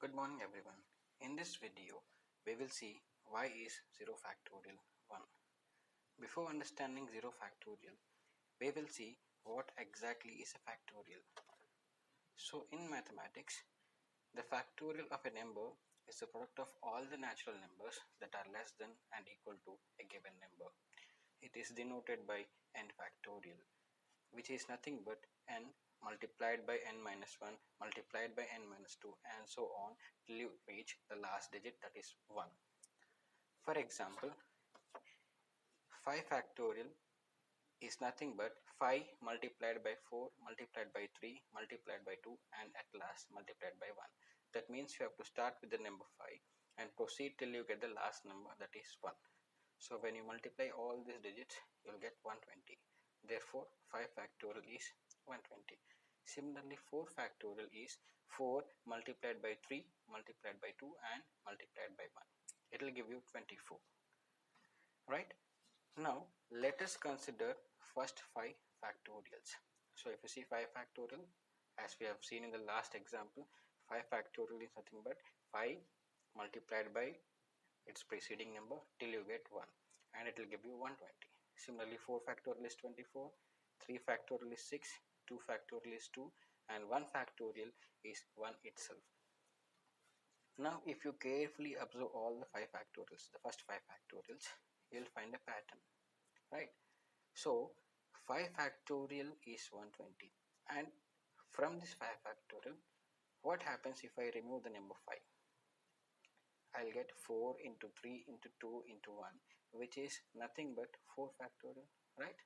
Good morning everyone. In this video, we will see why is 0 factorial 1. Before understanding 0 factorial, we will see what exactly is a factorial. So in mathematics, the factorial of a number is the product of all the natural numbers that are less than and equal to a given number. It is denoted by n factorial, which is nothing but n multiplied by n minus 1 multiplied by n minus 2 and so on till you reach the last digit, that is 1. For example, 5 factorial is nothing but 5 multiplied by 4 multiplied by 3 multiplied by 2 and at last multiplied by 1. That means you have to start with the number 5 and proceed till you get the last number, that is 1. So when you multiply all these digits, you will get 120. Therefore, 5 factorial is 120. Similarly, 4 factorial is 4 multiplied by 3 multiplied by 2 and multiplied by 1. It will give you 24. Right? Now, let us consider first 5 factorials. So if you see 5 factorial, as we have seen in the last example, 5 factorial is nothing but 5 multiplied by its preceding number till you get 1 and it will give you 120. Similarly, 4 factorial is 24, 3 factorial is 6, 2 factorial is 2 and 1 factorial is 1 itself. Now if you carefully observe all the 5 factorials, the first 5 factorials, you will find a pattern, right? So 5 factorial is 120 and from this 5 factorial, what happens if I remove the number 5? I'll get 4 into 3 into 2 into 1, which is nothing but 4 factorial, right?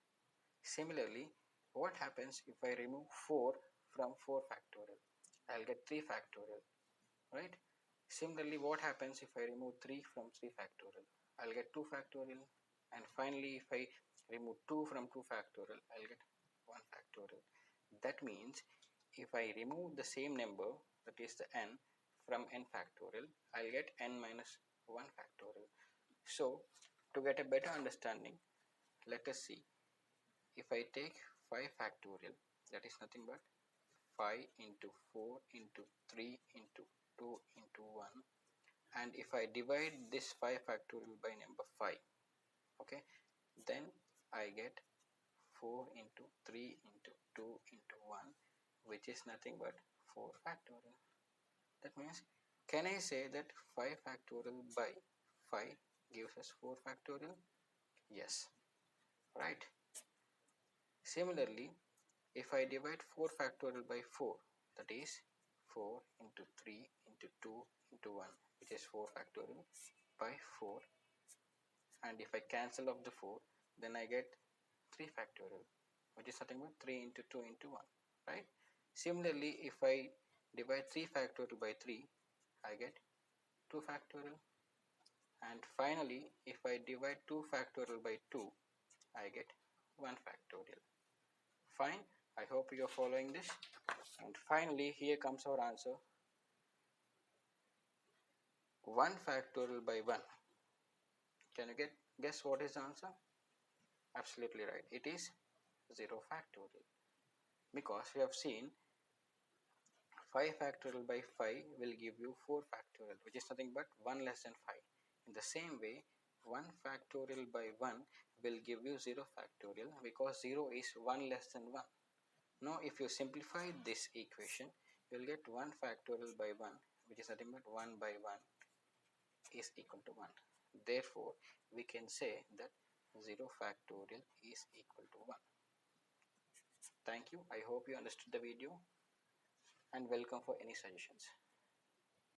Similarly, what happens if I remove 4 from 4 factorial? I'll get 3 factorial, right? Similarly, what happens if I remove 3 from 3 factorial? I'll get 2 factorial. And finally, if I remove 2 from 2 factorial, I'll get 1 factorial. That means if I remove the same number, that is the n, from n factorial, I'll get n minus 1 factorial. So to get a better understanding, let us see. If I take 5 factorial, that is nothing but 5 into 4 into 3 into 2 into 1, and if I divide this 5 factorial by number 5, okay, then I get 4 into 3 into 2 into 1, which is nothing but 4 factorial. That means, can I say that 5 factorial by 5 gives us 4 factorial? Yes, right. Similarly, if I divide 4 factorial by 4, that is 4 into 3 into 2 into 1, which is 4 factorial, by 4, and if I cancel off the 4, then I get 3 factorial, which is nothing but 3 into 2 into 1, right? Similarly, if I divide 3 factorial by 3, I get 2 factorial, and finally if I divide 2 factorial by 2, I get 1 factorial. Fine, I hope you are following this. And finally, here comes our answer. 1 factorial by 1. Can you guess what is the answer? Absolutely right. It is 0 factorial. Because we have seen 5 factorial by 5 will give you 4 factorial, which is nothing but 1 less than 5. In the same way, 1 factorial by 1 will give you 0 factorial because 0 is 1 less than 1. Now if you simplify this equation, you will get 1 factorial by 1, which is nothing but 1 by 1 is equal to 1. Therefore, we can say that 0 factorial is equal to 1. Thank you. I hope you understood the video and welcome for any suggestions.